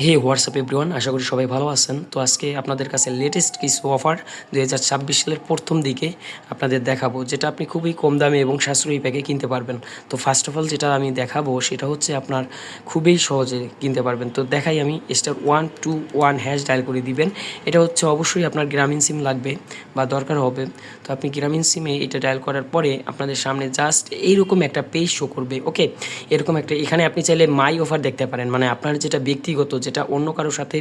হে WhatsApp everyone, আশা করি সবাই ভালো আছেন। তো আজকে আপনাদের কাছে লেটেস্ট কিছু অফার 2026 সালের প্রথম দিকে আপনাদের দেখাবো, যেটা আপনি খুবই কম দামে এবং সাশ্রয়ী প্যাকে কিনতে পারবেন। তো ফার্স্ট অফ অল যেটা আমি দেখাবো সেটা হচ্ছে আপনার খুবই সহজে কিনতে পারবেন। তো দেখাই আমি *121# ডায়াল করে দিবেন। এটা হচ্ছে অবশ্যই আপনার গ্রামীণ সিম লাগবে বা দরকার হবে। তো আপনি গ্রামীণ সিমে এটা ডায়াল করার পরে আপনাদের সামনে জাস্ট এইরকম একটা পেজ শো করবে। ওকে, এরকম একটা, এখানে আপনি চাইলে মাই অফার দেখতে পারেন, মানে আপনার যেটা ব্যক্তিগত, যেটা অন্য কারোর সাথে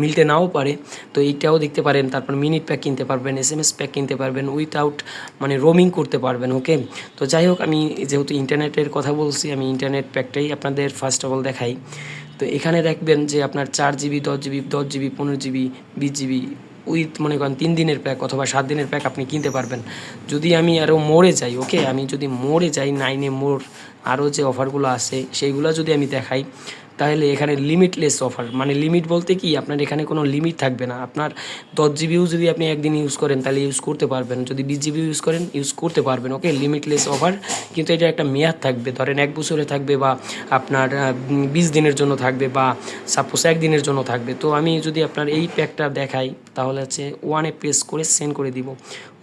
মিলতে নাও পারে, তো এইটাও দেখতে পারেন। তারপর মিনিট প্যাক কিনতে পারবেন, SMS প্যাক কিনতে পারবেন, উইথআউট মানে রোমিং করতে পারবেন। ওকে, তো যাই হোক, আমি যেহেতু ইন্টারনেটের কথা বলছি, আমি ইন্টারনেট প্যাকটাই আপনাদের ফার্স্ট অফ অল দেখাই। তো এখানে দেখবেন যে আপনার 4 GB, 10 GB, 10 GB, 15 GB, 20 GB with মনে করেন 3 দিনের প্যাক অথবা 7 দিনের প্যাক আপনি কিনতে পারবেন। যদি আমি আরও মোড়ে যাই, ওকে, আমি যদি মোড়ে যাই, 9 মোড় আরও যে অফারগুলো আছে সেইগুলো যদি আমি দেখাই, তাহলে এখানে লিমিটলেস অফার, মানে লিমিট বলতে কি, আপনার এখানে কোনো লিমিট থাকবে না। আপনার 10 GB যদি আপনি একদিন ইউজ করেন তাহলে ইউজ করতে পারবেন, যদি 20 GB ইউজ করেন ইউজ করতে পারবেন। ওকে, লিমিটলেস অফার, কিন্তু এটা একটা মেয়াদ থাকবে, ধরেন 1 বছরে থাকবে, বা আপনার 20 দিনের জন্য থাকবে, বা সাপোজ 1 দিনের জন্য থাকবে। তো আমি যদি আপনার এই প্যাকটা দেখাই, তাহলে হচ্ছে ওয়ানে প্রেস করে সেন্ড করে দিব।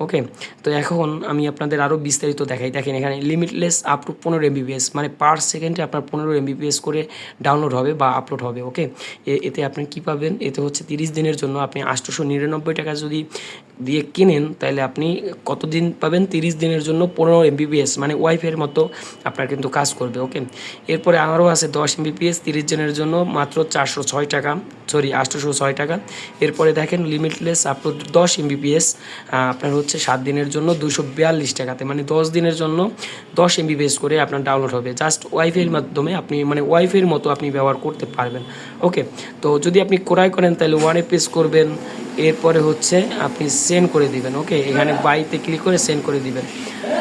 ওকে, তো এখন আমি আপনাদের আরও বিস্তারিত দেখাই। দেখেন এখানে লিমিটলেস আপ টু 15 MBPS, মানে পার সেকেন্ডে আপনার 15 MBPS করে ডাউনলোড হবে বা আপলোড হবে। ওকে, এতে আপনি কী পাবেন, এতে হচ্ছে 30 দিনের জন্য আপনি 899 টাকা যদি দিয়ে কিনেন, তাহলে আপনি কতদিন পাবেন, 30 দিনের জন্য 15 MBPS, মানে ওয়াইফাইয়ের মতো আপনার কিন্তু কাজ করবে। ওকে, এরপরে আরও আছে 10 MBPS 30 দিনের জন্য মাত্র 406 টাকা, সরি 806 টাকা। এরপরে দেখেন লিমিটলেস আপ টু 10 MBPS আপনার হচ্ছে 7 দিনের জন্য 242 টাকাতে, মানে 10 দিনের জন্য 10 MBPS করে আপনার ডাউনলোড হবে। জাস্ট ওয়াইফাইয়ের মাধ্যমে আপনি, মানে ওয়াইফাইয়ের মতো আপনি ব্যবহার করতে পারবেন। ওকে, তো যদি আপনি ক্রয় করেন তাহলে ওয়ানে প্রেস করবেন, এরপরে হচ্ছে আপনি সেন্ড করে দিবেন। ওকে, এখানে বাইতে ক্লিক করে সেন্ড করে দিবেন।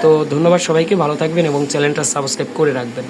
তো ধন্যবাদ সবাইকে, ভালো থাকবেন এবং চ্যানেলটা সাবস্ক্রাইব করে রাখবেন।